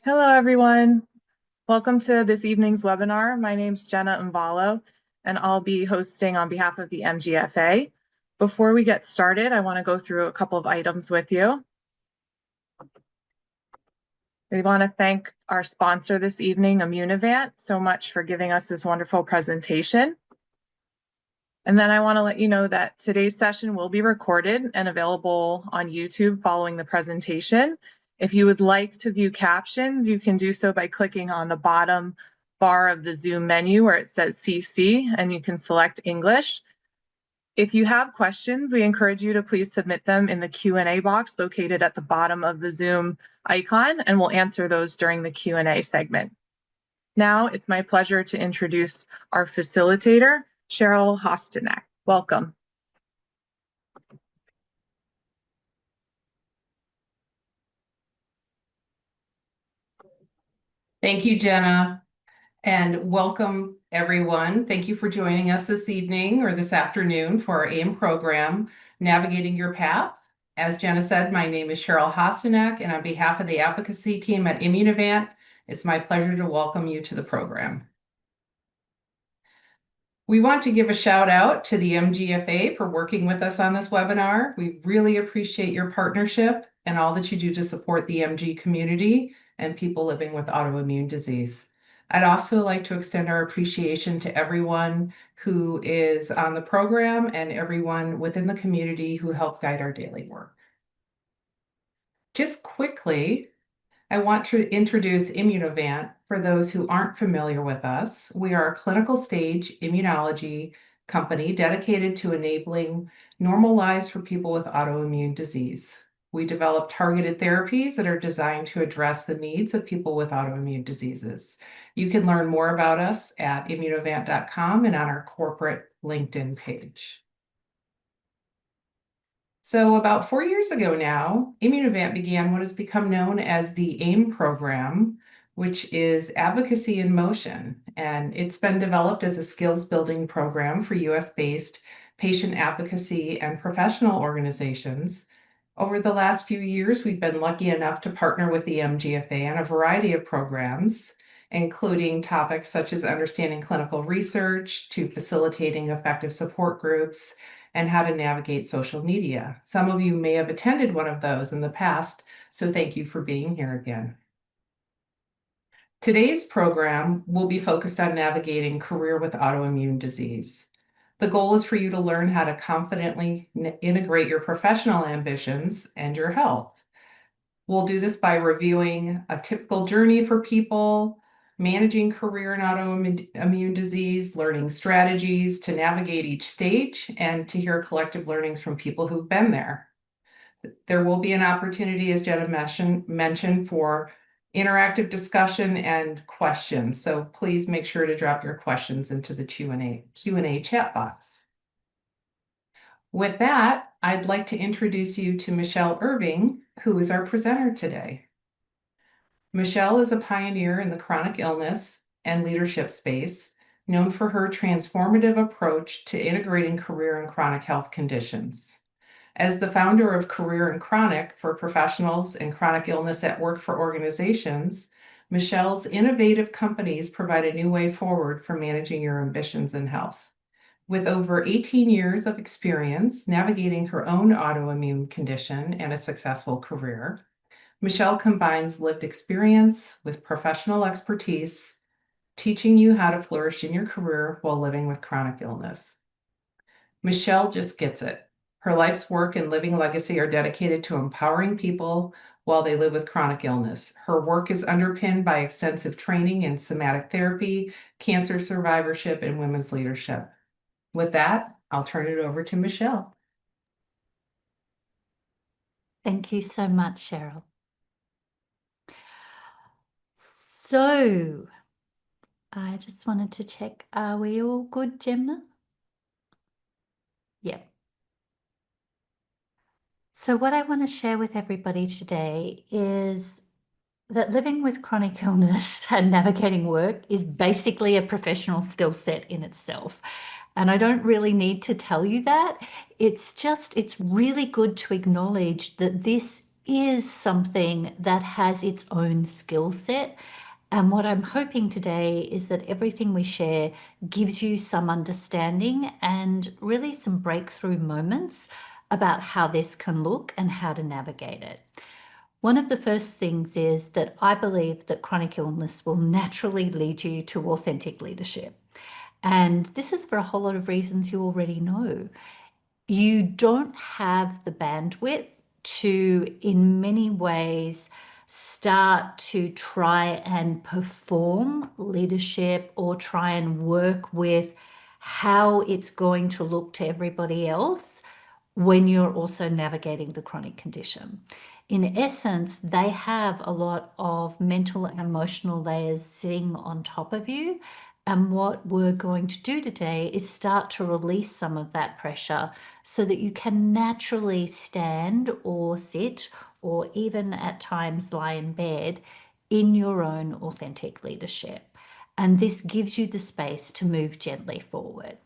Hello, everyone. Welcome to this evening's webinar. My name's Jenna Mbalo, and I'll be hosting on behalf of the MGFA. Before we get started, I want to go through a couple of items with you. We want to thank our sponsor this evening, Immunovant, so much for giving us this wonderful presentation. And then I want to let you know that today's session will be recorded and available on YouTube following the presentation. If you would like to view captions, you can do so by clicking on the bottom bar of the Zoom menu where it says CC, and you can select English. If you have questions, we encourage you to please submit them in the Q&A box located at the bottom of the Zoom icon, and we'll answer those during the Q&A segment. Now it's my pleasure to introduce our facilitator, Cheryl Hostenek. Welcome. Thank you, Jenna, and welcome everyone. Thank you for joining us this evening or this afternoon for our AIM program, Navigating Your Path. As Jenna said, my name is Cheryl Hostenek, and on behalf of the advocacy team at Immunovant, it's my pleasure to welcome you to the program. We want to give a shout out to the MGFA for working with us on this webinar. We really appreciate your partnership and all that you do to support the MG community and people living with autoimmune disease. I'd also like to extend our appreciation to everyone who is on the program and everyone within the community who help guide our daily work. Just quickly, I want to introduce Immunovant for those who aren't familiar with us. We are a clinical stage immunology company dedicated to enabling normal lives for people with autoimmune disease. We develop targeted therapies that are designed to address the needs of people with autoimmune diseases. You can learn more about us at immunovant.com and on our corporate LinkedIn page. So about 4 years ago now, Immunovant began what has become known as the AIM program, which is Advocacy in Motion. And it's been developed as a skills building program for US-based patient advocacy and professional organizations. Over the last few years, we've been lucky enough to partner with the MGFA on a variety of programs, including topics such as understanding clinical research to facilitating effective support groups and how to navigate social media. Some of you may have attended one of those in the past, so thank you for being here again. Today's program will be focused on navigating career with autoimmune disease. The goal is for you to learn how to confidently integrate your professional ambitions and your health. We'll do this by reviewing a typical journey for people, managing career in autoimmune disease, learning strategies to navigate each stage, and to hear collective learnings from people who've been there. There will be an opportunity, as Jenna mentioned, for interactive discussion and questions. So please make sure to drop your questions into the Q&A chat box. With that, I'd like to introduce you to Michelle Irving, who is our presenter today. Michelle is a pioneer in the chronic illness and leadership space, known for her transformative approach to integrating career and chronic health conditions. As the founder of Career and Chronic for professionals and chronic illness at work for organizations, Michelle's innovative companies provide a new way forward for managing your ambitions in health. With over 18 years of experience navigating her own autoimmune condition and a successful career, Michelle combines lived experience with professional expertise, teaching you how to flourish in your career while living with chronic illness. Michelle just gets it. Her life's work and living legacy are dedicated to empowering people while they live with chronic illness. Her work is underpinned by extensive training in somatic therapy, cancer survivorship, and women's leadership. With that, I'll turn it over to Michelle. Thank you so much, Cheryl. So I just wanted to check, are we all good, Gemna? Yep. So what I want to share with everybody today is that living with chronic illness and navigating work is basically a professional skill set in itself. And I don't really need to tell you that. It's really good to acknowledge that this is something that has its own skill set. And what I'm hoping today is that everything we share gives you some understanding and really some breakthrough moments about how this can look and how to navigate it. One of the first things is that I believe that chronic illness will naturally lead you to authentic leadership. And this is for a whole lot of reasons you already know. You don't have the bandwidth to, in many ways, start to try and perform leadership or try and work with how it's going to look to everybody else when you're also navigating the chronic condition. In essence, they have a lot of mental and emotional layers sitting on top of you. And what we're going to do today is start to release some of that pressure so that you can naturally stand or sit or even at times lie in bed in your own authentic leadership. And this gives you the space to move gently forward.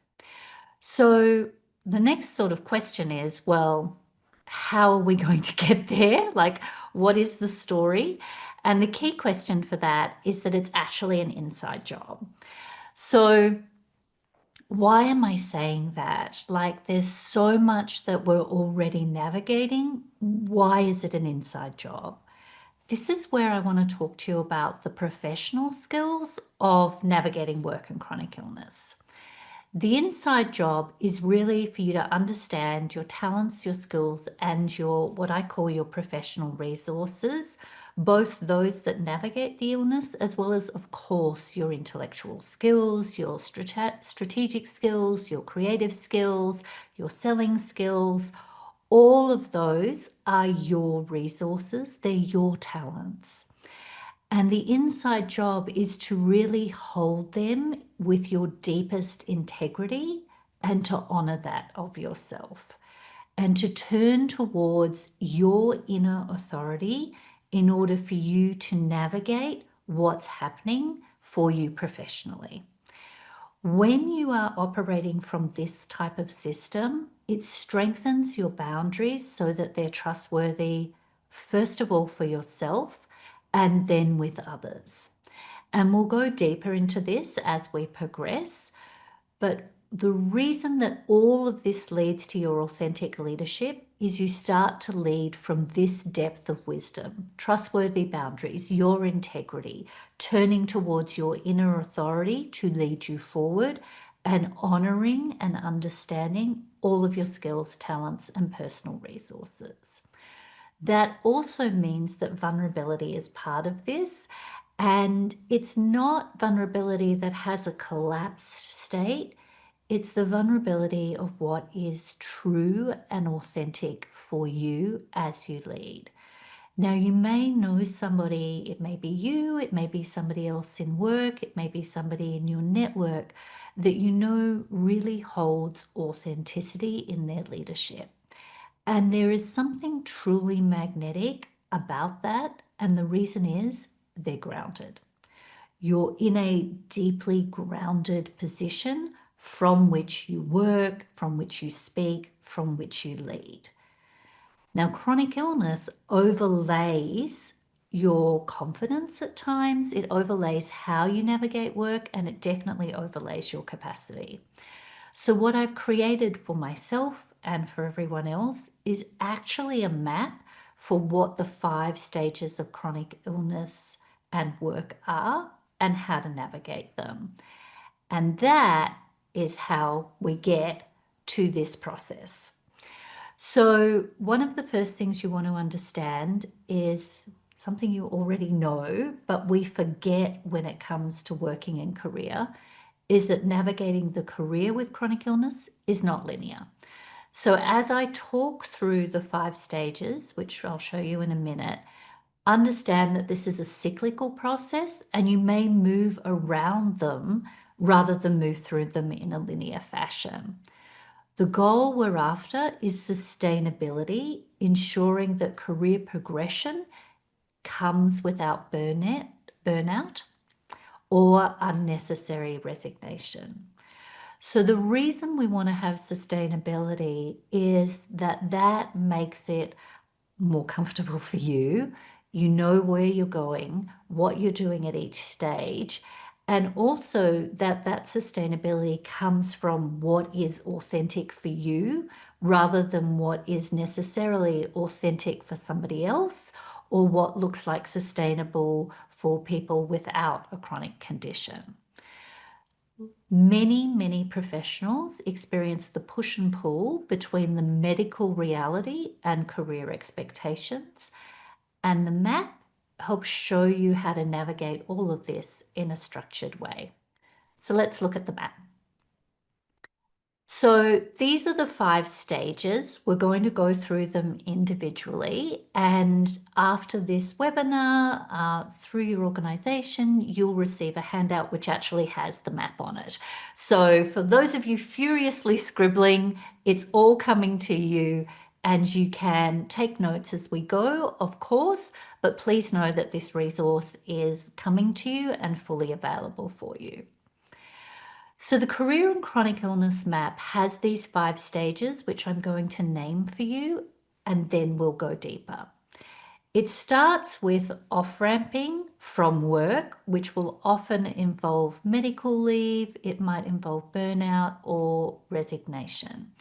So the next sort of question is, well, how are we going to get there? Like, what is the story? And the key question for that is that it's actually an inside job. So why am I saying that? Like, there's so much that we're already navigating. Why is it an inside job? This is where I want to talk to you about the professional skills of navigating work and chronic illness. The inside job is really for you to understand your talents, your skills, and your what I call your professional resources, both those that navigate the illness, as well as, of course, your intellectual skills, your strategic skills, your creative skills, your selling skills. All of those are your resources, they're your talents. And the inside job is to really hold them with your deepest integrity and to honor that of yourself and to turn towards your inner authority in order for you to navigate what's happening for you professionally. When you are operating from this type of system, it strengthens your boundaries so that they're trustworthy, first of all, for yourself and then with others. And we'll go deeper into this as we progress. But the reason that all of this leads to your authentic leadership is you start to lead from this depth of wisdom, trustworthy boundaries, your integrity, turning towards your inner authority to lead you forward, and honoring and understanding all of your skills, talents, and personal resources. That also means that vulnerability is part of this. And it's not vulnerability that has a collapsed state. It's the vulnerability of what is true and authentic for you as you lead. Now, you may know somebody, it may be you, it may be somebody else in work, it may be somebody in your network that you know really holds authenticity in their leadership. And there is something truly magnetic about that. And the reason is they're grounded. You're in a deeply grounded position from which you work, from which you speak, from which you lead. Now, chronic illness overlays your confidence at times, it overlays how you navigate work, and it definitely overlays your capacity. So what I've created for myself and for everyone else is actually a map for what the 5 stages of chronic illness and work are and how to navigate them. And that is how we get to this process. So one of the first things you want to understand is something you already know, but we forget when it comes to working in career, is that navigating the career with chronic illness is not linear. So as I talk through the 5 stages, which I'll show you in a minute, understand that this is a cyclical process and you may move around them rather than move through them in a linear fashion. The goal we're after is sustainability, ensuring that career progression comes without burnout, or unnecessary resignation. So the reason we want to have sustainability is that that makes it more comfortable for you. You know where you're going, what you're doing at each stage, and also that sustainability comes from what is authentic for you rather than what is necessarily authentic for somebody else or what looks like sustainable for people without a chronic condition. Many professionals experience the push and pull between the medical reality and career expectations, and the map helps show you how to navigate all of this in a structured way. So let's look at the map. So these are the 5 stages. We're going to go through them individually, and after this webinar, through your organization, you'll receive a handout which actually has the map on it. So for those of you furiously scribbling, it's all coming to you, and you can take notes as we go, of course, but please know that this resource is coming to you and fully available for you. So the career and chronic illness map has these 5 stages, which I'm going to name for you, and then we'll go deeper. It starts with off-ramping from work, which will often involve medical leave. It might involve burnout or resignation.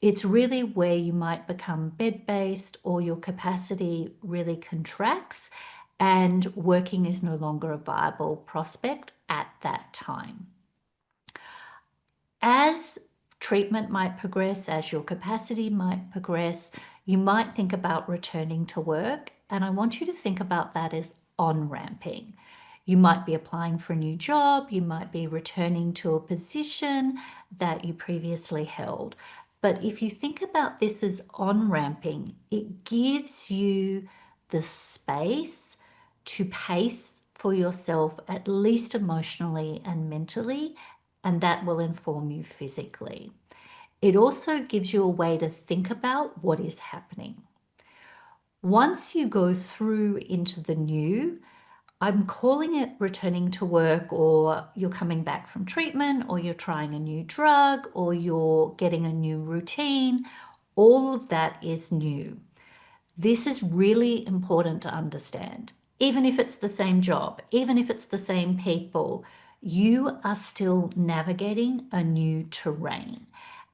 It's really where you might become bed-based or your capacity really contracts and working is no longer a viable prospect at that time. As treatment might progress, as your capacity might progress, you might think about returning to work. And I want you to think about that as on-ramping. You might be applying for a new job. You might be returning to a position that you previously held. But if you think about this as on-ramping, it gives you the space to pace for yourself, at least emotionally and mentally, and that will inform you physically. It also gives you a way to think about what is happening. Once you go through into the new, I'm calling it returning to work, or you're coming back from treatment, or you're trying a new drug, or you're getting a new routine. All of that is new. This is really important to understand. Even if it's the same job, even if it's the same people, you are still navigating a new terrain.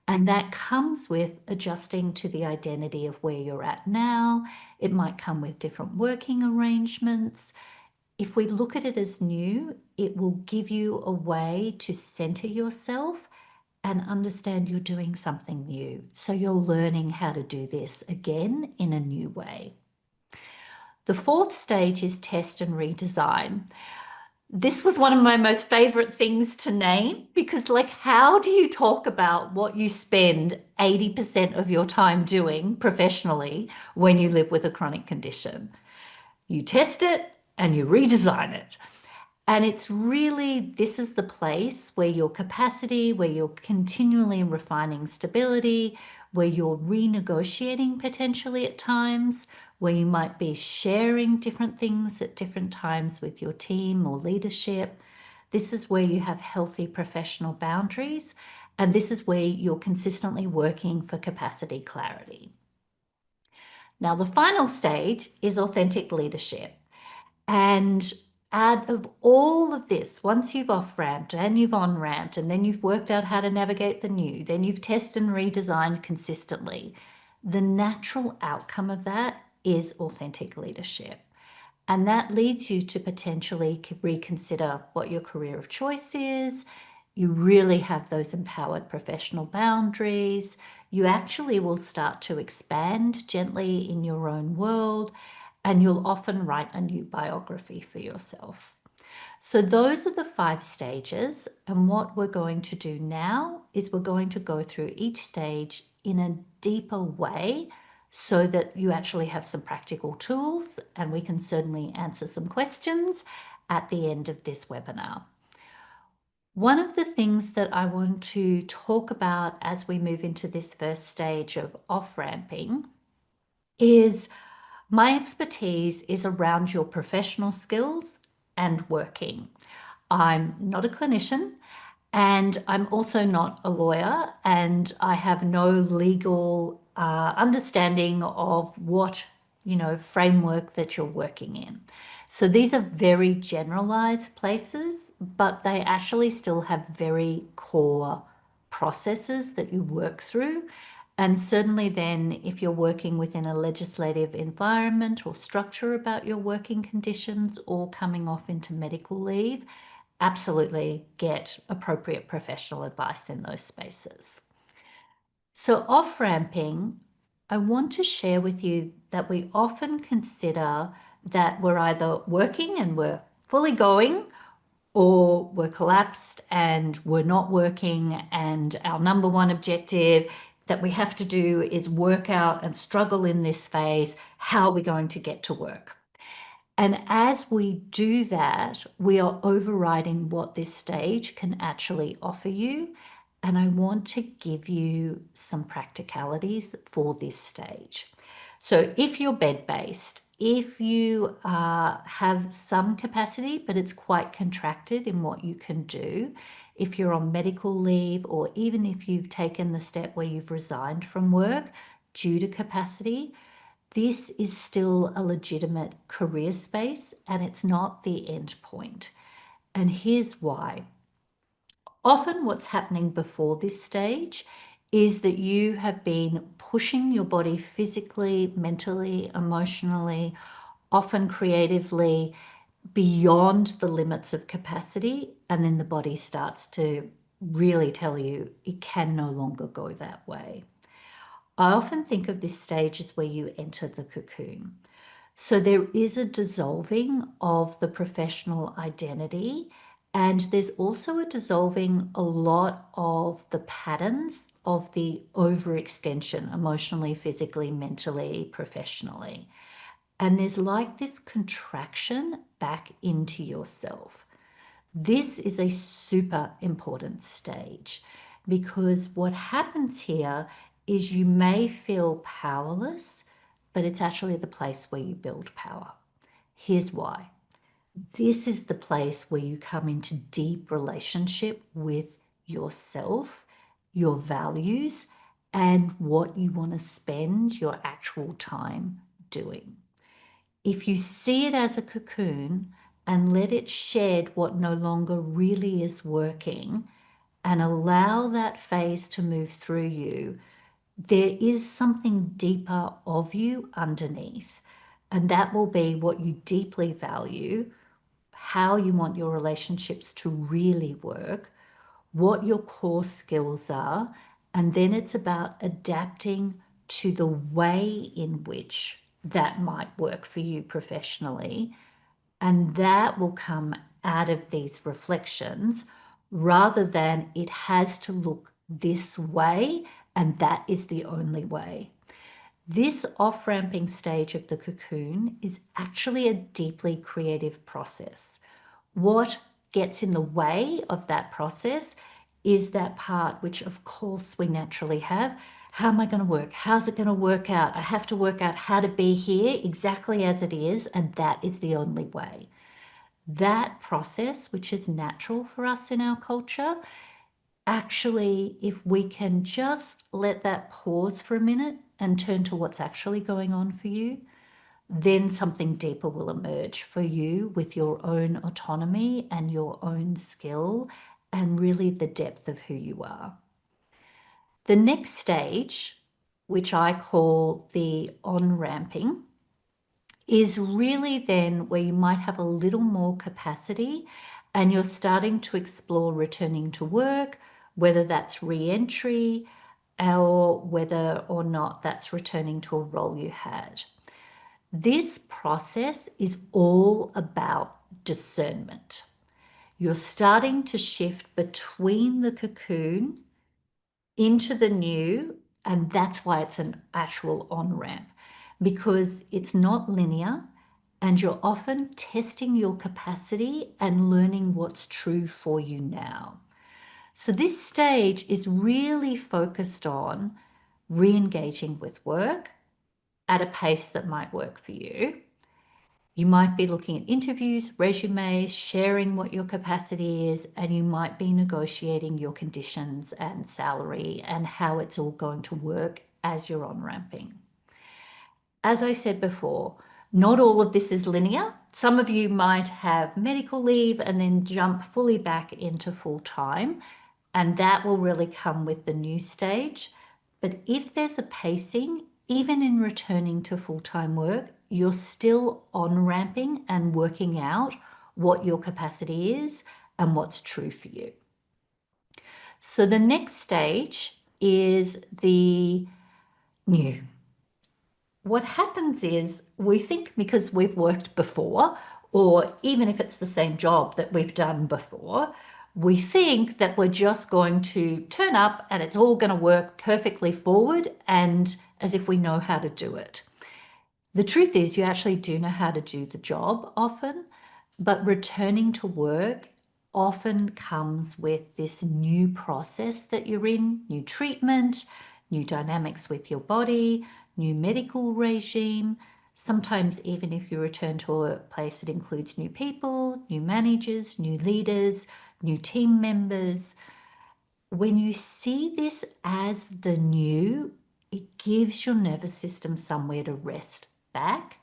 And that comes with adjusting to the identity of where you're at now. It might come with different working arrangements. If we look at it as new, it will give you a way to center yourself and understand you're doing something new. So you're learning how to do this again in a new way. The 4th stage is test and redesign. This was one of my most favorite things to name, because how do you talk about what you spend 80% of your time doing professionally when you live with a chronic condition? You test it and you redesign it. And it's really, this is the place where your capacity, where you're continually refining stability, where you're renegotiating potentially at times, where you might be sharing different things at different times with your team or leadership. This is where you have healthy professional boundaries, and this is where you're consistently working for capacity clarity. Now, the final stage is authentic leadership. And out of all of this, once you've off-ramped and you've on-ramped, and then you've worked out how to navigate the new, then you've tested and redesigned consistently, the natural outcome of that is authentic leadership. And that leads you to potentially reconsider what your career of choice is. You really have those empowered professional boundaries. You actually will start to expand gently in your own world, and you'll often write a new biography for yourself. So those are the 5 stages, and what we're going to do now is we're going to go through each stage in a deeper way so that you actually have some practical tools, and we can certainly answer some questions at the end of this webinar. One of the things that I want to talk about as we move into this first stage of off-ramping is my expertise is around your professional skills and working. I'm not a clinician, and I'm also not a lawyer, and I have no legal understanding of what framework that you're working in. So these are very generalized places, but they actually still have very core processes that you work through. And certainly then, if you're working within a legislative environment or structure about your working conditions or coming off into medical leave, absolutely get appropriate professional advice in those spaces. So off-ramping, I want to share with you that we often consider that we're either working and we're fully going, or we're collapsed and we're not working, and our number one objective that we have to do is work out and struggle in this phase. How are we going to get to work? And as we do that, we are overriding what this stage can actually offer you. And I want to give you some practicalities for this stage. So if you're bed-based, if you have some capacity, but it's quite contracted in what you can do, if you're on medical leave, or even if you've taken the step where you've resigned from work due to capacity, this is still a legitimate career space and it's not the end point. And here's why. Often what's happening before this stage is that you have been pushing your body physically, mentally, emotionally, often creatively beyond the limits of capacity, and then the body starts to really tell you it can no longer go that way. I often think of this stage as where you enter the cocoon. So there is a dissolving of the professional identity, and there's also a dissolving a lot of the patterns of the overextension emotionally, physically, mentally, professionally. And there's like this contraction back into yourself. This is a super important stage, because what happens here is you may feel powerless, but it's actually the place where you build power. Here's why. This is the place where you come into deep relationship with yourself, your values, and what you want to spend your actual time doing. If you see it as a cocoon and let it shed what no longer really is working and allow that phase to move through you, there is something deeper of you underneath. And that will be what you deeply value, how you want your relationships to really work, what your core skills are, and then it's about adapting to the way in which that might work for you professionally. And that will come out of these reflections, rather than it has to look this way and that is the only way. This off-ramping stage of the cocoon is actually a deeply creative process. What gets in the way of that process is that part which, of course, we naturally have. How am I going to work? How's it going to work out? I have to work out how to be here exactly as it is, and that is the only way. That process, which is natural for us in our culture, actually, if we can just let that pause for a minute and turn to what's actually going on for you, then something deeper will emerge for you with your own autonomy and your own skill and really the depth of who you are. The next stage, which I call the on-ramping, is really then where you might have a little more capacity and you're starting to explore returning to work, whether that's re-entry or whether or not that's returning to a role you had. This process is all about discernment. You're starting to shift between the cocoon into the new, and that's why it's an actual on-ramp, because it's not linear and you're often testing your capacity and learning what's true for you now. So this stage is really focused on re-engaging with work at a pace that might work for you. You might be looking at interviews, resumes, sharing what your capacity is, and you might be negotiating your conditions and salary and how it's all going to work as you're on-ramping. as I said before, not all of this is linear. Some of you might have medical leave and then jump fully back into full time, and that will really come with the new stage. But if there's a pacing, even in returning to full-time work, you're still on-ramping and working out what your capacity is and what's true for you. So the next stage is the new. What happens is we think because we've worked before, or even if it's the same job that we've done before, we think that we're just going to turn up and it's all going to work perfectly forward and as if we know how to do it. The truth is you actually do know how to do the job often, but returning to work often comes with this new process that you're in, new treatment, new dynamics with your body, new medical regime. Sometimes even if you return to a workplace, it includes new people, new managers, new leaders, new team members. When you see this as the new, it gives your nervous system somewhere to rest back,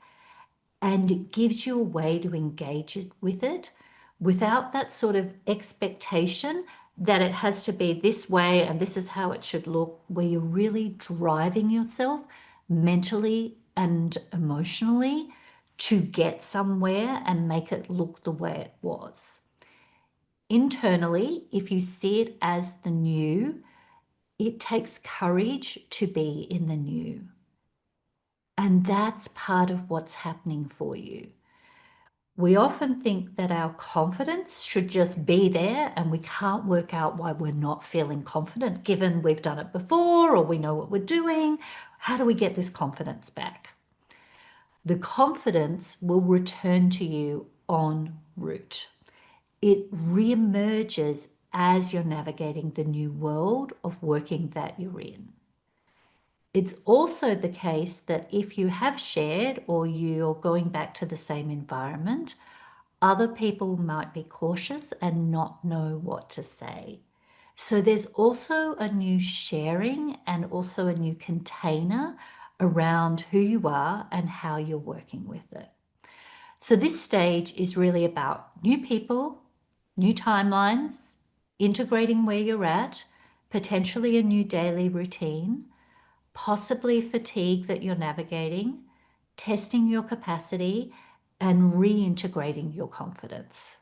and it gives you a way to engage with it without that sort of expectation that it has to be this way and this is how it should look, where you're really driving yourself mentally and emotionally to get somewhere and make it look the way it was. Internally, if you see it as the new, it takes courage to be in the new. And that's part of what's happening for you. We often think that our confidence should just be there and we can't work out why we're not feeling confident given we've done it before or we know what we're doing. How do we get this confidence back? The confidence will return to you en route. It reemerges as you're navigating the new world of working that you're in. It's also the case that if you have shared or you're going back to the same environment, other people might be cautious and not know what to say. So there's also a new sharing and also a new container around who you are and how you're working with it. So this stage is really about new people, new timelines, integrating where you're at, potentially a new daily routine, possibly fatigue that you're navigating, testing your capacity, and reintegrating your confidence.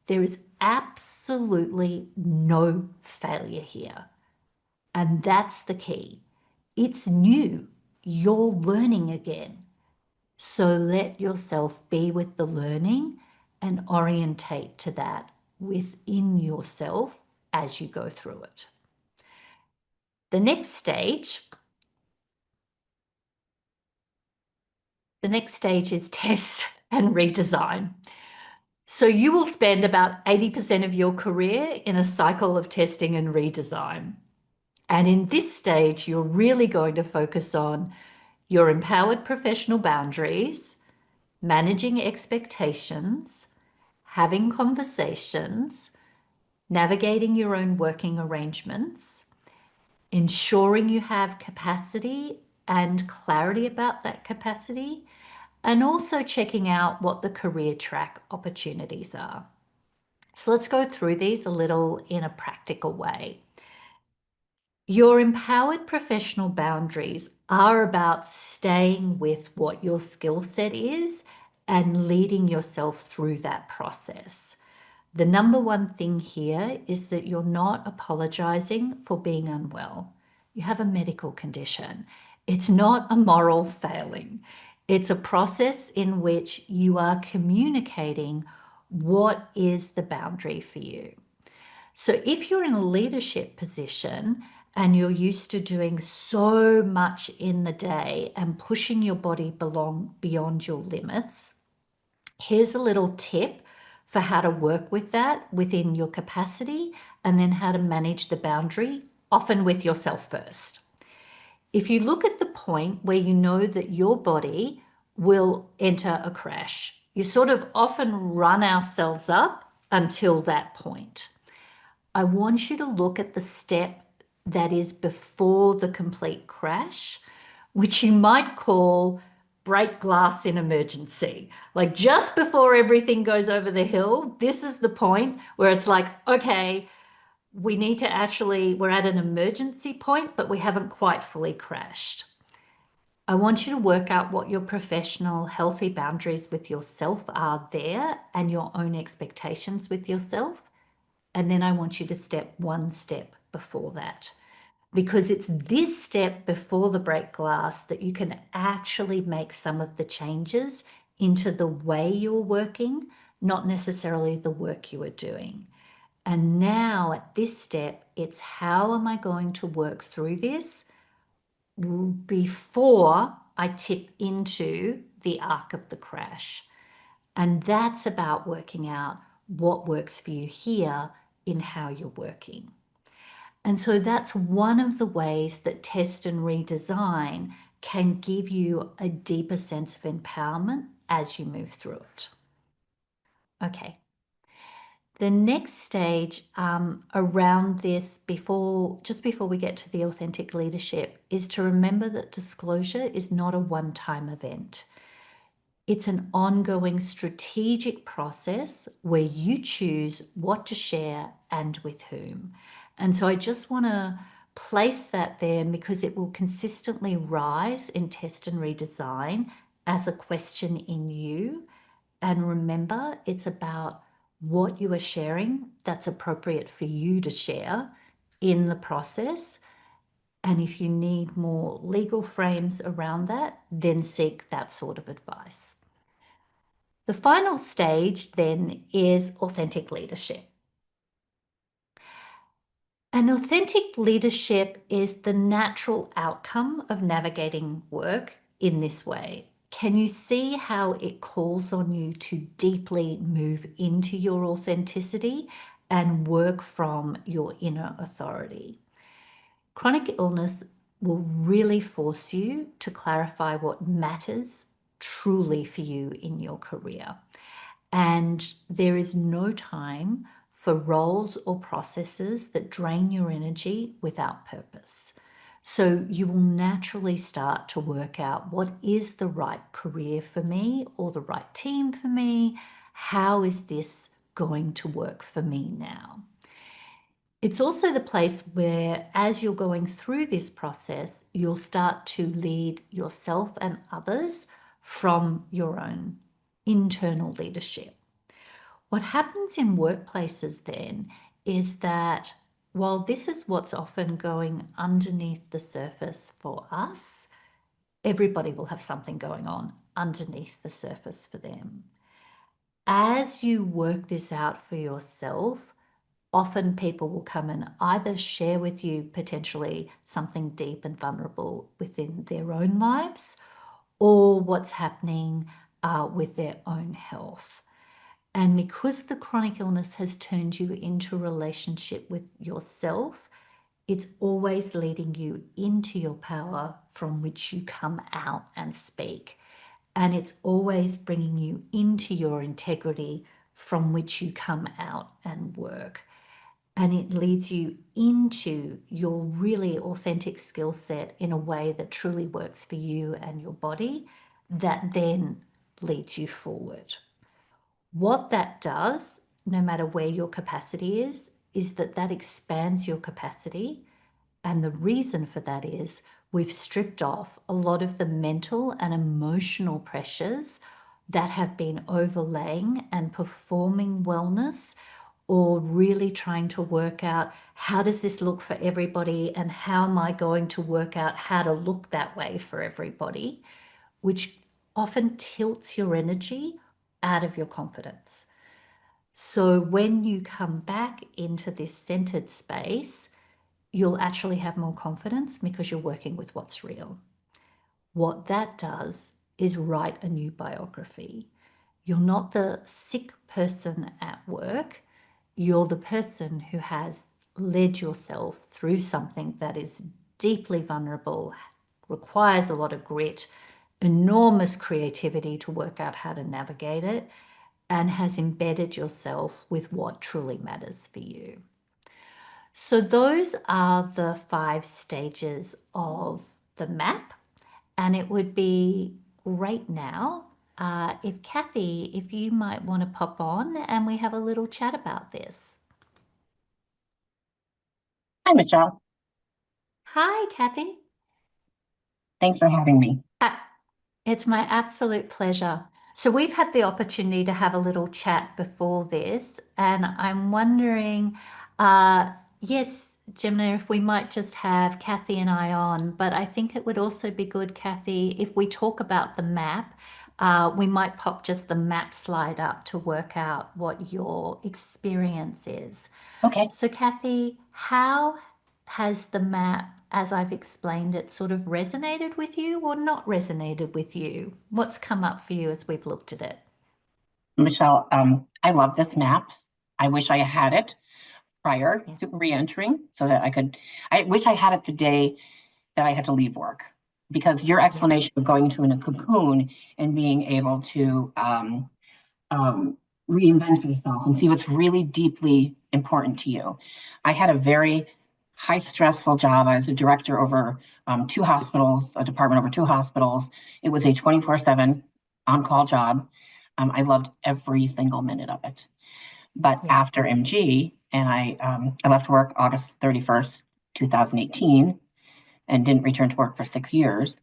There is absolutely no failure here. And that's the key. It's new. You're learning again. So let yourself be with the learning and orientate to that within yourself as you go through it. The next stage is test and redesign. So you will spend about 80% of your career in a cycle of testing and redesign. And in this stage, you're really going to focus on your empowered professional boundaries, managing expectations, having conversations, navigating your own working arrangements, ensuring you have capacity and clarity about that capacity, and also checking out what the career track opportunities are. So let's go through these a little in a practical way. Your empowered professional boundaries are about staying with what your skill set is and leading yourself through that process. The number one thing here is that you're not apologizing for being unwell. You have a medical condition. It's not a moral failing. It's a process in which you are communicating what is the boundary for you. So if you're in a leadership position and you're used to doing so much in the day and pushing your body beyond your limits, here's a little tip for how to work with that within your capacity and then how to manage the boundary, often with yourself first. If you look at the point where you know that your body will enter a crash, you sort of often run ourselves up until that point. I want you to look at the step that is before the complete crash, which you might call break glass in emergency. Like just before everything goes over the hill, this is the point where it's like, okay, we need to actually, we're at an emergency point, but we haven't quite fully crashed. I want you to work out what your professional healthy boundaries with yourself are there and your own expectations with yourself. And then I want you to step one step before that, because it's this step before the break glass that you can actually make some of the changes into the way you're working, not necessarily the work you are doing. And now at this step, it's how am I going to work through this before I tip into the arc of the crash. And that's about working out what works for you here in how you're working. And so that's one of the ways that test and redesign can give you a deeper sense of empowerment as you move through it. Okay. The next stage around this, just before we get to the authentic leadership, is to remember that disclosure is not a one-time event. It's an ongoing strategic process where you choose what to share and with whom. And so I just want to place that there because it will consistently rise in test and redesign as a question in you. And remember, it's about what you are sharing that's appropriate for you to share in the process. And if you need more legal frames around that, then seek that sort of advice. The final stage then is authentic leadership. And authentic leadership is the natural outcome of navigating work in this way. Can you see how it calls on you to deeply move into your authenticity and work from your inner authority? Chronic illness will really force you to clarify what matters truly for you in your career. And there is no time for roles or processes that drain your energy without purpose. So you will naturally start to work out what is the right career for me or the right team for me? How is this going to work for me now? It's also the place where, as you're going through this process, you'll start to lead yourself and others from your own internal leadership. What happens in workplaces then is that while this is what's often going underneath the surface for us, everybody will have something going on underneath the surface for them. As you work this out for yourself, often people will come and either share with you potentially something deep and vulnerable within their own lives or what's happening with their own health. And because the chronic illness has turned you into a relationship with yourself, it's always leading you into your power from which you come out and speak. And it's always bringing you into your integrity from which you come out and work. And it leads you into your really authentic skill set in a way that truly works for you and your body, that then leads you forward. What that does, no matter where your capacity is that expands your capacity. And the reason for that is we've stripped off a lot of the mental and emotional pressures that have been overlaying and performing wellness, or really trying to work out how does this look for everybody and how am I going to work out how to look that way for everybody, which often tilts your energy out of your confidence. So when you come back into this centered space, you'll actually have more confidence because you're working with what's real. What that does is write a new biography. You're not the sick person at work. You're the person who has led yourself through something that is deeply vulnerable, requires a lot of grit, enormous creativity to work out how to navigate it, and has embedded yourself with what truly matters for you. So those are the 5 stages of the map, and it would be right now. If Kathy, if you might want to pop on and we have a little chat about this. Hi, Michelle. Hi, Kathy. Thanks for having me. Uh, It's my absolute pleasure. So we've had the opportunity to have a little chat before this, and I'm wondering, yes, Jimna, if we might just have Kathy and I on, but I think it would also be good, Kathy, if we talk about the map, we might pop just the map slide up to work out what your experience is. Okay. So, Kathy, how has the map, as I've explained it, sort of resonated with you or not resonated with you? What's come up for you as we've looked at it? Michelle, I love this map. I wish I had it prior Yeah. to re-entering so that I wish I had it the day that I had to leave work, because your explanation of going into a cocoon and being able to um, reinvent yourself and see what's really deeply important to you. I had a very high stressful job. I was a director over two hospitals, a department over two hospitals. It was a 24/7 on-call job. I loved every single minute of it. But Yeah. after MG, and I left work August 31st, 2018, and didn't return to work for 6 years.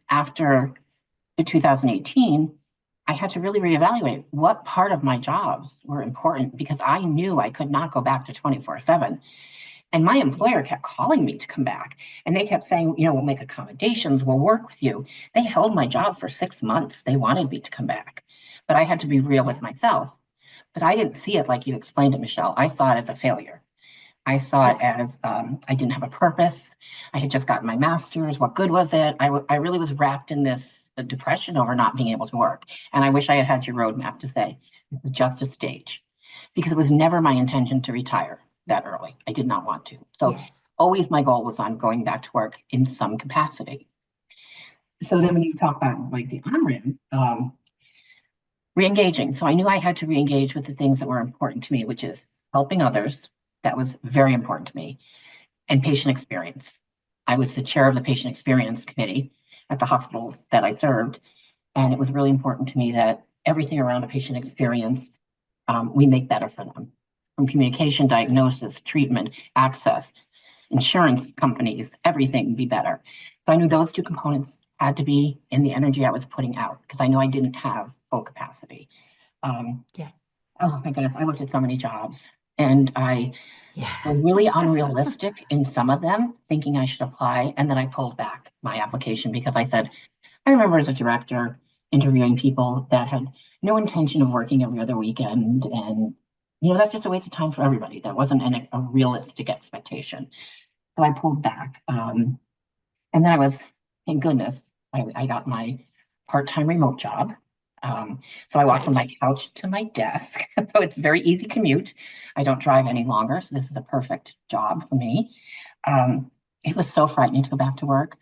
After 2018, I had to really reevaluate what part of my jobs were important, because I knew I could not go back to 24/7. And my employer kept calling me to come back. And they kept saying, we'll make accommodations, we'll work with you. They held my job for 6 months. They wanted me to come back. But I had to be real with myself. But I didn't see it like you explained it, Michelle. I saw it as a failure. I saw it as I didn't have a purpose. I had just gotten my master's. What good was it? I really was wrapped in this depression over not being able to work. And I wish I had had your roadmap to say, this is just a stage, because it was never my intention to retire that early. I did not want to. So Yes. always my goal was on going back to work in some capacity. So then when you talk about like the on-ramp, re-engaging. So I knew I had to re-engage with the things that were important to me, which is helping others. That was very important to me. And patient experience. I was the chair of the patient experience committee at the hospitals that I served. And it was really important to me that everything around a patient experience, we make better for them. From communication, diagnosis, treatment, access, insurance companies, everything be better. So I knew those two components had to be in the energy I was putting out, because I knew I didn't have full capacity. Yeah. Oh my goodness, I looked at so many jobs, and I Yeah. was really unrealistic in some of them, thinking I should apply. And then I pulled back my application because I said, I remember as a director interviewing people that had no intention of working every other weekend. And, that's just a waste of time for everybody. That wasn't a realistic expectation. So I pulled back. And then thank goodness, I got my part-time remote job. So I walk from my couch to my desk. So it's a very easy commute. I don't drive any longer. So this is a perfect job for me. It was so frightening to go back to work.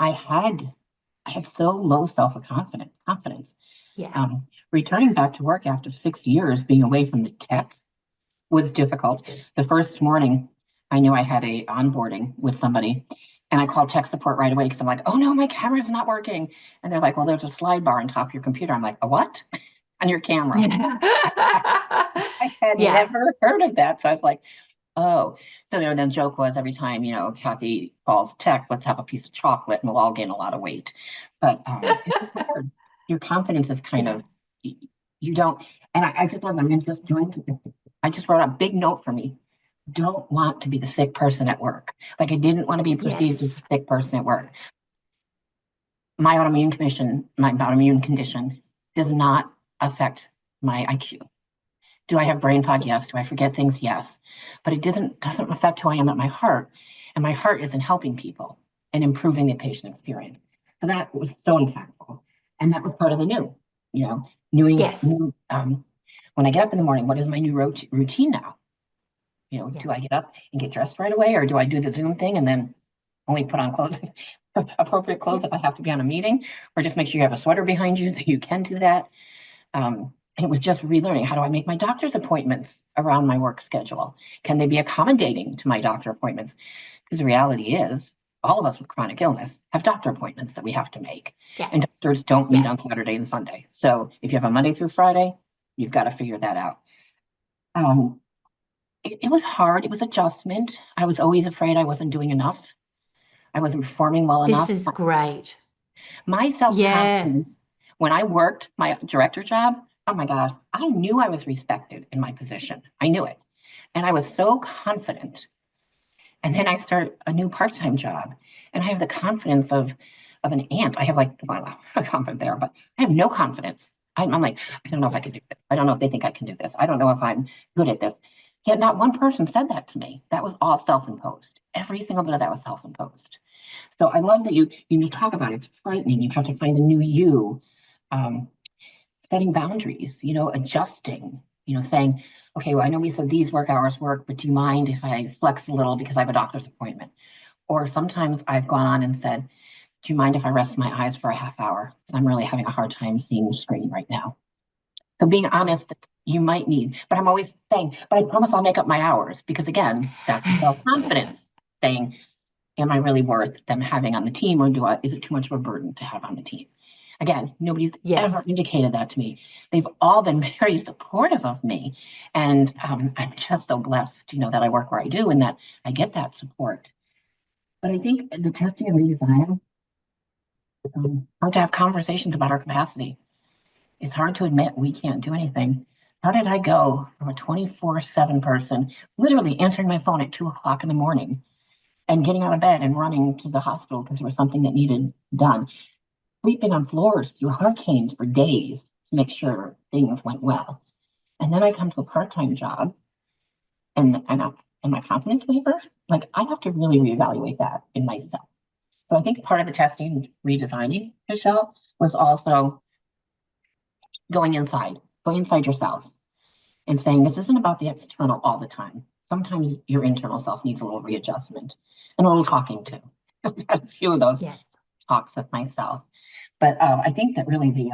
I had so low confidence. Yeah. Returning back to work after 6 years being away from the tech was difficult. The first morning, I knew I had a onboarding with somebody, and I called tech support right away because I'm like, oh no, my camera's not working. And they're like, well, there's a slide bar on top of your computer. I'm like, a what? On your camera. I had Yeah. never heard of that. So I was like, oh. So the joke was every time, Kathy calls tech, let's have a piece of chocolate and we'll all gain a lot of weight. But it's hard. Your confidence is kind of, you don't, and I just love, I just wrote a big note for me. Don't want to be the sick person at work. Like I didn't want to be perceived as a sick person at work. My autoimmune condition does not affect my IQ. Do I have brain fog? Yes. Do I forget things? Yes. But it doesn't affect who I am at my heart. And my heart is in helping people and improving the patient experience. So that was so impactful. And that was part of the Yes. When I get up in the morning, what is my new routine now? Do I get up and get dressed right away, or do I do the Zoom thing and then only put on clothes, appropriate clothes if I have to be on a meeting, or just make sure you have a sweater behind you so you can do that? And it was just relearning, how do I make my doctor's appointments around my work schedule? Can they be accommodating to my doctor appointments? Because the reality is, all of us with chronic illness have doctor appointments that we have to make. Yeah. And doctors don't meet Yeah. on Saturday and Sunday. So if you have a Monday through Friday, you've got to figure that out. It was hard. It was adjustment. I was always afraid I wasn't doing enough. I wasn't performing well This enough. is great. My Yeah. self-confidence, when I worked my director job, oh my gosh, I knew I was respected in my position. I knew it. And I was so confident. And then I start a new part-time job, and I have the confidence of an ant. I have like, well, I'm confident there, but I have no confidence. I'm like, I don't know if I can do this. I don't know if they think I can do this. I don't know if I'm good at this. Yet not one person said that to me. That was all self-imposed. Every single bit of that was self-imposed. So I love that you talk about it. It's frightening. You have to find a new you, um, setting boundaries, adjusting, saying, okay, well, I know we said these work hours work, but do you mind if I flex a little because I have a doctor's appointment? Or sometimes I've gone on and said, do you mind if I rest my eyes for a half hour? I'm really having a hard time seeing the screen right now. So being honest, you might need, but I'm always saying, but I promise I'll make up my hours, because again, that's the self-confidence saying, am I really worth them having on the team, or is it too much of a burden to have on the team? Again, nobody's Yes. ever indicated that to me. They've all been very supportive of me. And I'm just so blessed, that I work where I do and that I get that support. But I think the testing and redesign, hard to have conversations about our capacity. It's hard to admit we can't do anything. How did I go from a 24/7 person, literally answering my phone at 2 o'clock in the morning and getting out of bed and running to the hospital because there was something that needed done, sleeping on floors through hurricanes for days to make sure things went well. And then I come to a part-time job and my confidence wavers. Like, I have to really reevaluate that in myself. So I think part of the testing redesigning, Michelle, was also going inside yourself and saying, this isn't about the external all the time. Sometimes your internal self needs a little readjustment and a little talking to. I've had a few of those Yes. talks with myself. But I think that really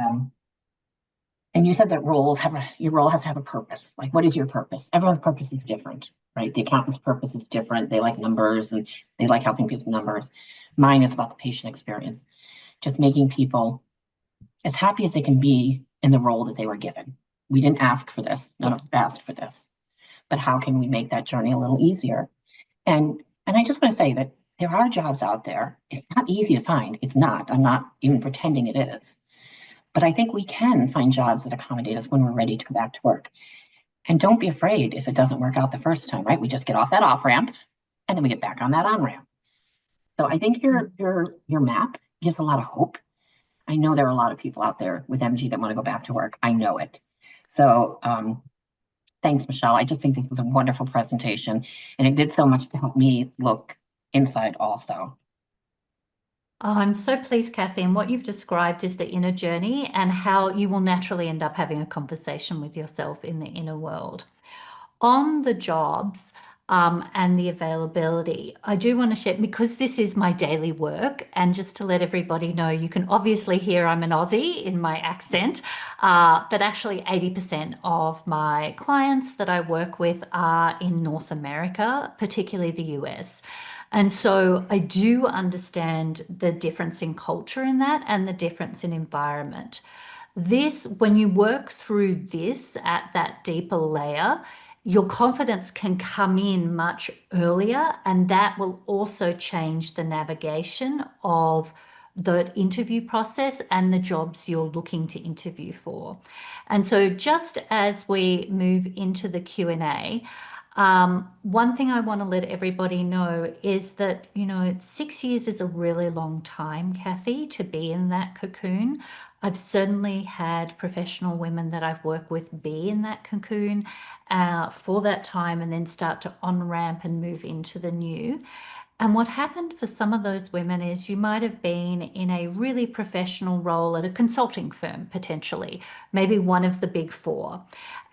and you said that your role has to have a purpose. Like, what is your purpose? Everyone's purpose is different, right? The accountant's purpose is different. They like numbers and they like helping people with numbers. Mine is about the patient experience, just making people as happy as they can be in the role that they were given. We didn't ask for this. None of us asked for this. But how can we make that journey a little easier? And I just want to say that there are jobs out there. It's not easy to find. It's not. I'm not even pretending it is. But I think we can find jobs that accommodate us when we're ready to go back to work. And don't be afraid if it doesn't work out the first time, right? We just get off that off ramp and then we get back on that on ramp. So I think your map gives a lot of hope. I know there are a lot of people out there with MG that want to go back to work. I know it. So thanks, Michelle. I just think this was a wonderful presentation, and it did so much to help me look inside also. Oh, I'm so pleased, Kathy. And what you've described is the inner journey and how you will naturally end up having a conversation with yourself in the inner world. On the jobs and the availability, I do want to share, because this is my daily work, and just to let everybody know, you can obviously hear I'm an Aussie in my accent, but actually 80% of my clients that I work with are in North America, particularly the US. And so I do understand the difference in culture in that and the difference in environment. This, when you work through this at that deeper layer, your confidence can come in much earlier, and that will also change the navigation of the interview process and the jobs you're looking to interview for. And so just as we move into the Q&A, one thing I want to let everybody know is that, 6 years is a really long time, Kathy, to be in that cocoon. I've certainly had professional women that I've worked with be in that cocoon for that time and then start to on-ramp and move into the new. And what happened for some of those women is you might have been in a really professional role at a consulting firm, potentially, maybe one of the big four.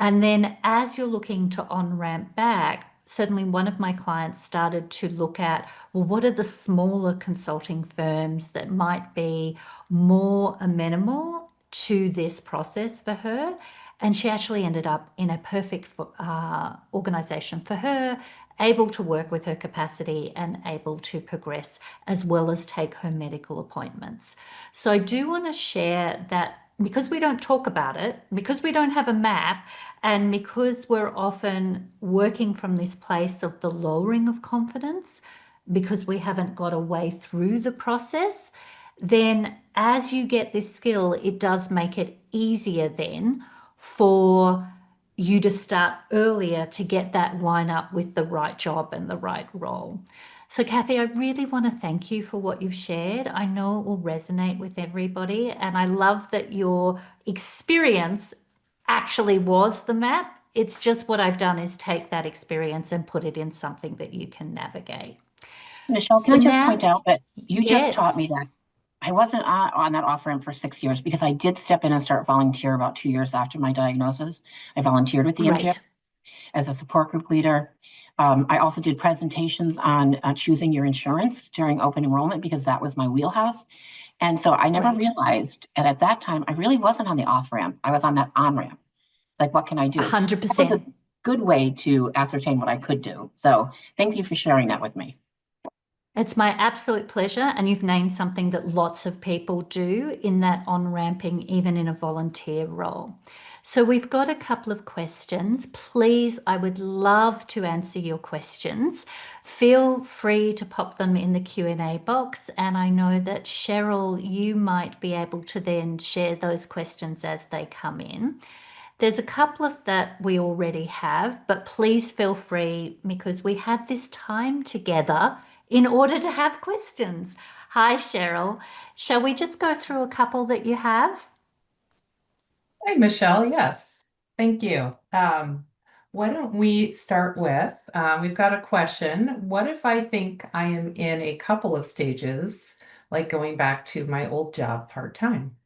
And then as you're looking to on-ramp back, certainly one of my clients started to look at, well, what are the smaller consulting firms that might be more amenable to this process for her? And she actually ended up in a perfect organization for her, able to work with her capacity and able to progress as well as take her medical appointments. So I do want to share that because we don't talk about it, because we don't have a map, and because we're often working from this place of the lowering of confidence, because we haven't got a way through the process, then as you get this skill, it does make it easier then for you to start earlier to get that line up with the right job and the right role. So Kathy, I really want to thank you for what you've shared. I know it will resonate with everybody, and I love that your experience actually was the map. It's just what I've done is take that experience and put it in something that you can navigate. Michelle, can So I just now, point out that you just yes, taught me that I wasn't on that off ramp for 6 years because I did step in and start volunteer about 2 years after my diagnosis. I volunteered with the MJ great. as a support group leader. I also did presentations on choosing your insurance during open enrollment because that was my wheelhouse. And so I never Great. realized, and at that time, I really wasn't on the off ramp. I was on that on ramp. Like, what can I do? That was a 100%. good way to ascertain what I could do. So thank you for sharing that with me. It's my absolute pleasure. And you've named something that lots of people do in that on-ramping, even in a volunteer role. So we've got a couple of questions. Please, I would love to answer your questions. Feel free to pop them in the Q&A box. And I know that Cheryl, you might be able to then share those questions as they come in. There's a couple of that we already have, but please feel free because we have this time together in order to have questions. Hi, Cheryl. Shall we just go through a couple that you have? Hi, Michelle. Yes, thank you. Why don't we start with, we've got a question. What if I think I am in a couple of stages, like going back to my old job part-time?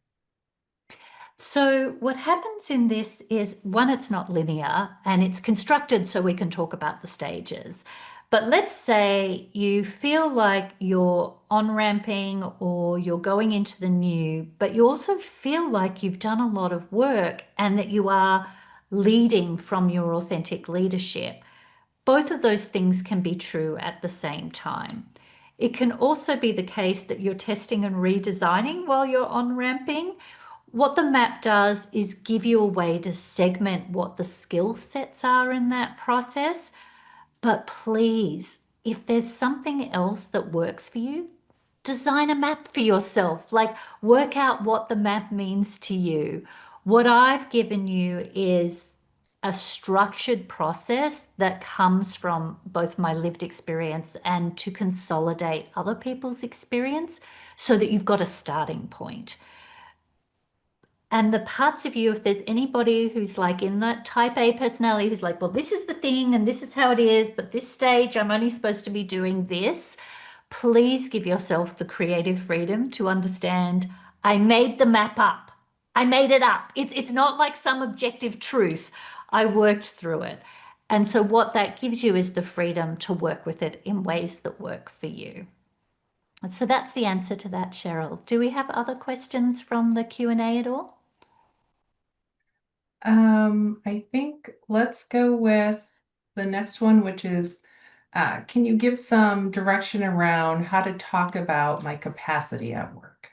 So what happens in this is, one, it's not linear and it's constructed so we can talk about the stages. But let's say you feel like you're on-ramping or you're going into the new, but you also feel like you've done a lot of work and that you are leading from your authentic leadership. Both of those things can be true at the same time. It can also be the case that you're testing and redesigning while you're on-ramping. What the map does is give you a way to segment what the skill sets are in that process. But please, if there's something else that works for you, design a map for yourself. Like, work out what the map means to you. What I've given you is a structured process that comes from both my lived experience and to consolidate other people's experience so that you've got a starting point. And the parts of you, if there's anybody who's like in that type A personality, who's like, well, this is the thing and this is how it is, but this stage, I'm only supposed to be doing this. Please give yourself the creative freedom to understand, I made the map up. I made it up. It's not like some objective truth. I worked through it. And so what that gives you is the freedom to work with it in ways that work for you. So that's the answer to that, Cheryl. Do we have other questions from the Q&A at all? I think let's go with the next one, which is, can you give some direction around how to talk about my capacity at work?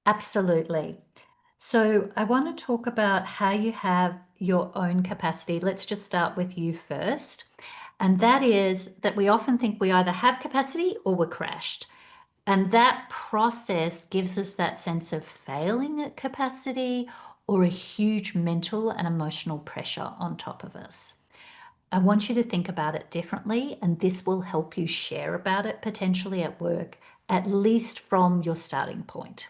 Absolutely. So I want to talk about how you have your own capacity. Let's just start with you first. And that is that we often think we either have capacity or we're crashed. And that process gives us that sense of failing at capacity or a huge mental and emotional pressure on top of us. I want you to think about it differently, and this will help you share about it potentially at work, at least from your starting point.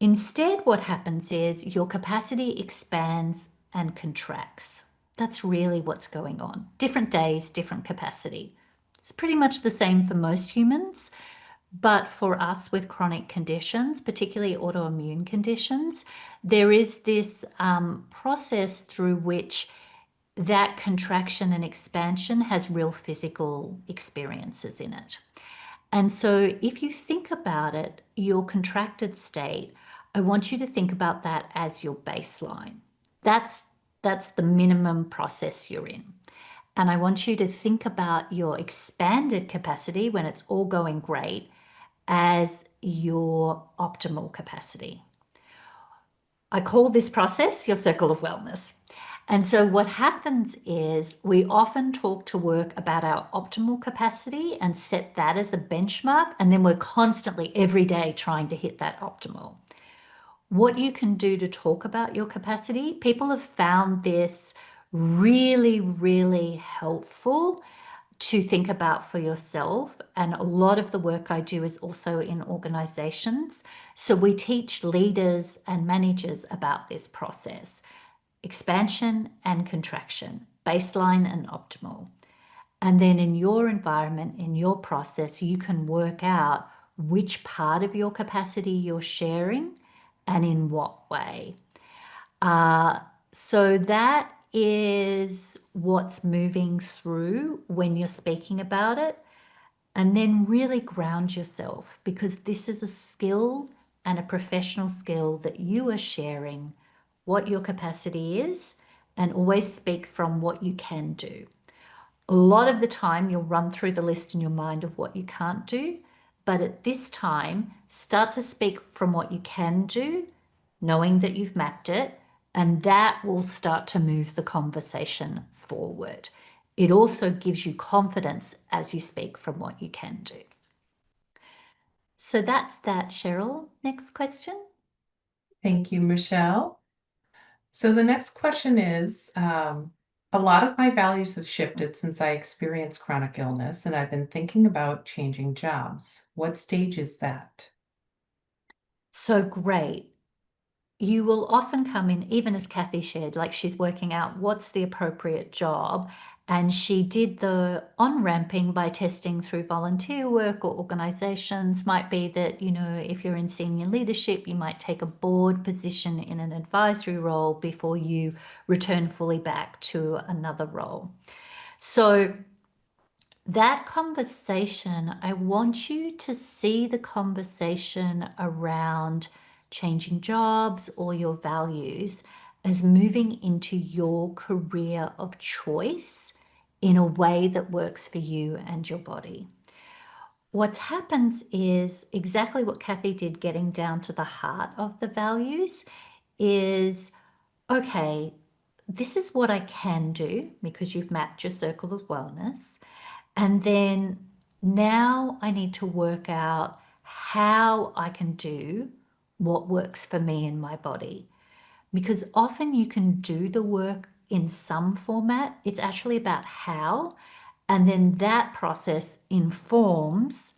Instead, what happens is your capacity expands and contracts. That's really what's going on. Different days, different capacity. It's pretty much the same for most humans, but for us with chronic conditions, particularly autoimmune conditions, there is this process through which that contraction and expansion has real physical experiences in it. And so if you think about it, your contracted state, I want you to think about that as your baseline. That's the minimum process you're in. And I want you to think about your expanded capacity when it's all going great as your optimal capacity. I call this process your circle of wellness. And so what happens is we often talk to work about our optimal capacity and set that as a benchmark. And then we're constantly every day trying to hit that optimal. What you can do to talk about your capacity, people have found this really, really helpful to think about for yourself. And a lot of the work I do is also in organizations. So we teach leaders and managers about this process: expansion and contraction, baseline and optimal. And then in your environment, in your process, you can work out which part of your capacity you're sharing and in what way. So that is what's moving through when you're speaking about it. And then really ground yourself, because this is a skill and a professional skill that you are sharing what your capacity is, and always speak from what you can do. A lot of the time you'll run through the list in your mind of what you can't do, but at this time, start to speak from what you can do, knowing that you've mapped it, and that will start to move the conversation forward. It also gives you confidence as you speak from what you can do. So that's that, Cheryl. Next question. Thank you, Michelle. So the next question is, a lot of my values have shifted since I experienced chronic illness, and I've been thinking about changing jobs. What stage is that? So great. You will often come in, even as Kathy shared, like she's working out what's the appropriate job. And she did the on-ramping by testing through volunteer work or organizations. Might be that, you know, if you're in senior leadership, you might take a board position in an advisory role before you return fully back to another role. So that conversation, I want you to see the conversation around changing jobs or your values as moving into your career of choice in a way that works for you and your body. What happens is exactly what Kathy did, getting down to the heart of the values, is okay, this is what I can do, because you've mapped your circle of wellness. And then now I need to work out how I can do what works for me in my body. Because often you can do the work in some format. It's actually about how. And then that process informs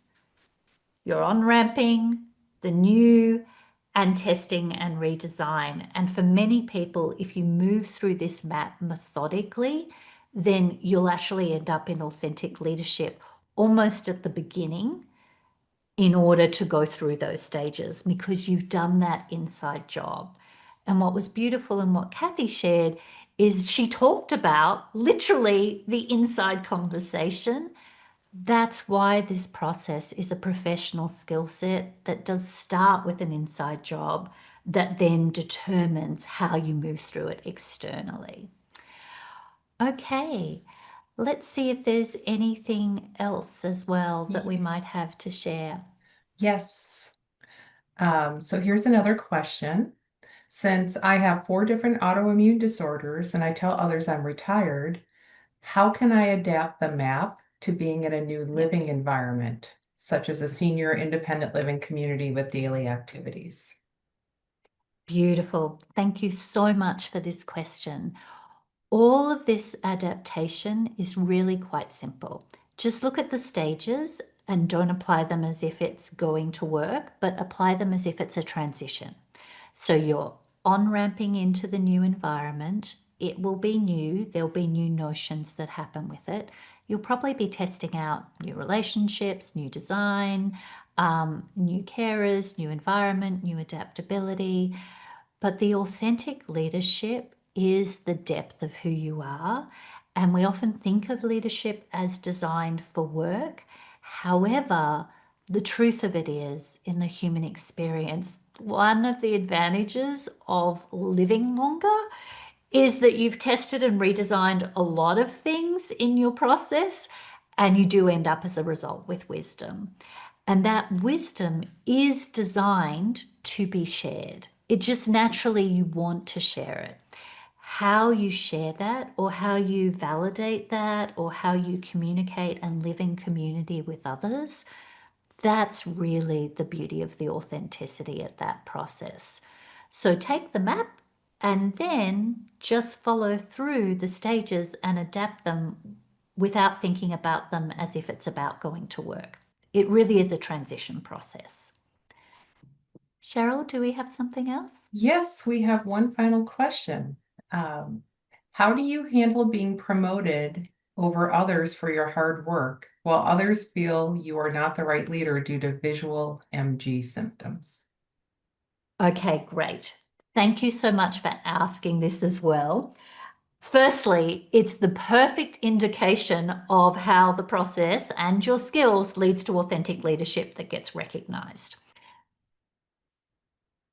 your on-ramping, the new, and testing and redesign. And for many people, if you move through this map methodically, then you'll actually end up in authentic leadership almost at the beginning, in order to go through those stages, because you've done that inside job. And what was beautiful and what Kathy shared is she talked about literally the inside conversation. That's why this process is a professional skill set that does start with an inside job that then determines how you move through it externally. Okay, let's see if there's anything else as well that we might have to share. Yes. So here's another question. Since I have 4 different autoimmune disorders and I tell others I'm retired, how can I adapt the map to being in a new living environment, such as a senior independent living community with daily activities? Beautiful. Thank you so much for this question. All of this adaptation is really quite simple. Just look at the stages and don't apply them as if it's going to work, but apply them as if it's a transition. So you're on-ramping into the new environment. It will be new. There'll be new notions that happen with it. You'll probably be testing out new relationships, new design, new carers, new environment, new adaptability. But the authentic leadership is the depth of who you are. And we often think of leadership as designed for work. However, the truth of it is, in the human experience, one of the advantages of living longer is that you've tested and redesigned a lot of things in your process, and you do end up as a result with wisdom. And that wisdom is designed to be shared. It just naturally you want to share it. How you share that, or how you validate that, or how you communicate and live in community with others, that's really the beauty of the authenticity at that process. So take the map and then just follow through the stages and adapt them without thinking about them as if it's about going to work. It really is a transition process. Cheryl, do we have something else? Yes, we have one final question. How do you handle being promoted over others for your hard work, while others feel you are not the right leader due to visual MG symptoms? Okay, great. Thank you so much for asking this as well. Firstly, it's the perfect indication of how the process and your skills leads to authentic leadership that gets recognized.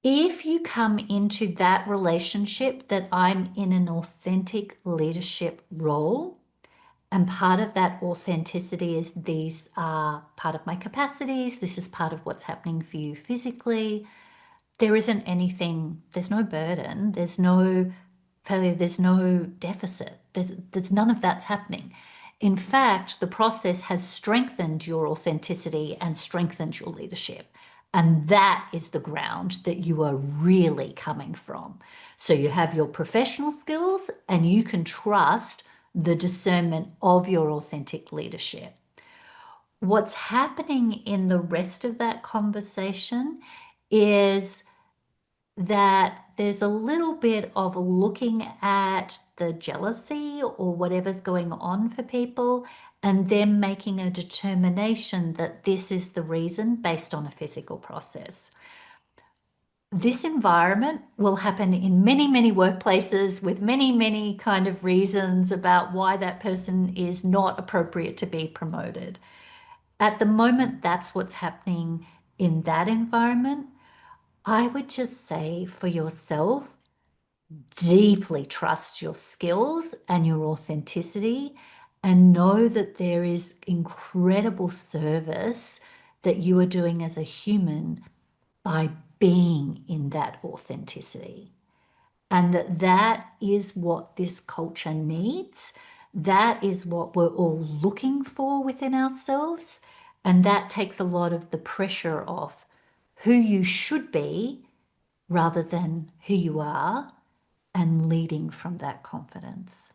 If you come into that relationship that I'm in an authentic leadership role, and part of that authenticity is these are part of my capacities, this is part of what's happening for you physically, there isn't anything, there's no burden, there's no failure, there's no deficit, there's none of that's happening. In fact, the process has strengthened your authenticity and strengthened your leadership. And that is the ground that you are really coming from. So you have your professional skills and you can trust the discernment of your authentic leadership. What's happening in the rest of that conversation is that there's a little bit of looking at the jealousy or whatever's going on for people and then making a determination that this is the reason based on a physical process. This environment will happen in many, many workplaces with many, many kind of reasons about why that person is not appropriate to be promoted. At the moment, that's what's happening in that environment. I would just say for yourself, deeply trust your skills and your authenticity and know that there is incredible service that you are doing as a human by being in that authenticity. And that is what this culture needs. That is what we're all looking for within ourselves. And that takes a lot of the pressure off who you should be rather than who you are, and leading from that confidence.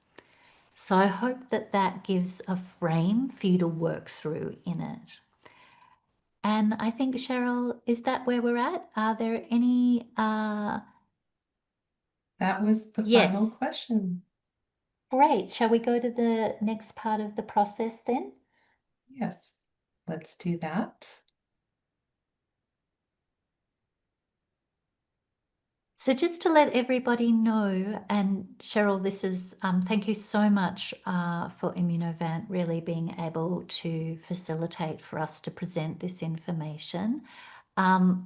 So I hope that that gives a frame for you to work through in it. And I think, Cheryl, is that where we're at? Are there any? That was the Yes. final question. Great. Shall we go to the next part of the process then? Yes, let's do that. So just to let everybody know, and Cheryl, this is, thank you so much for Immunovant really being able to facilitate for us to present this information.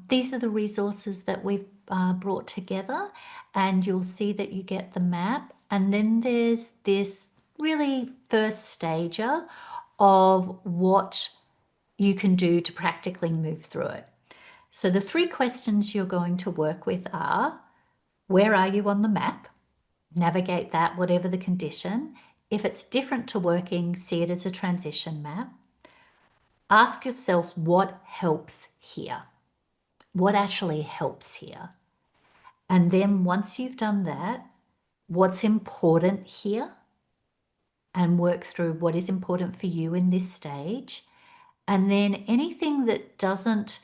These are the resources that we've brought together, and you'll see that you get the map. And then there's this really first stager of what you can do to practically move through it. So the 3 questions you're going to work with are, where are you on the map? Navigate that, whatever the condition. If it's different to working, see it as a transition map. Ask yourself what helps here. What actually helps here? And then once you've done that, what's important here? And work through what is important for you in this stage. And then anything that doesn't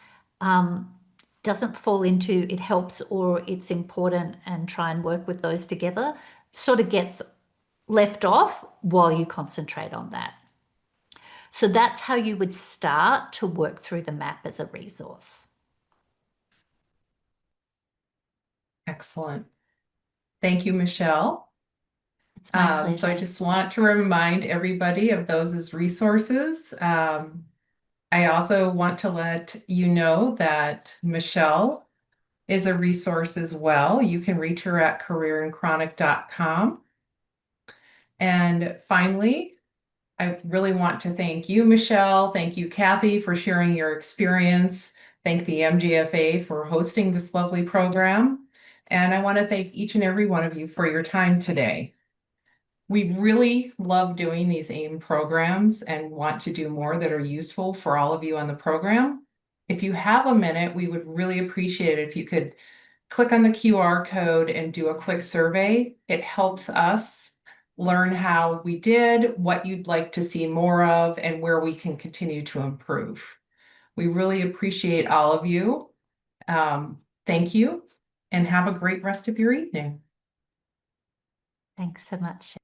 fall into it helps or it's important, and try and work with those together, sort of gets left off while you concentrate on that. So that's how you would start to work through the map as a resource. Excellent. Thank you, Michelle. It's my pleasure. So I just want to remind everybody of those as resources. I also want to let you know that Michelle is a resource as well. You can reach her at careerinchronic.com. And finally, I really want to thank you, Michelle. Thank you, Kathy, for sharing your experience. Thank the MGFA for hosting this lovely program. And I want to thank each and every one of you for your time today. We really love doing these AIM programs and want to do more that are useful for all of you on the program. If you have a minute, we would really appreciate it if you could click on the QR code and do a quick survey. It helps us learn how we did, what you'd like to see more of, and where we can continue to improve. We really appreciate all of you. Thank you, and have a great rest of your evening. Thanks so much, Cheryl.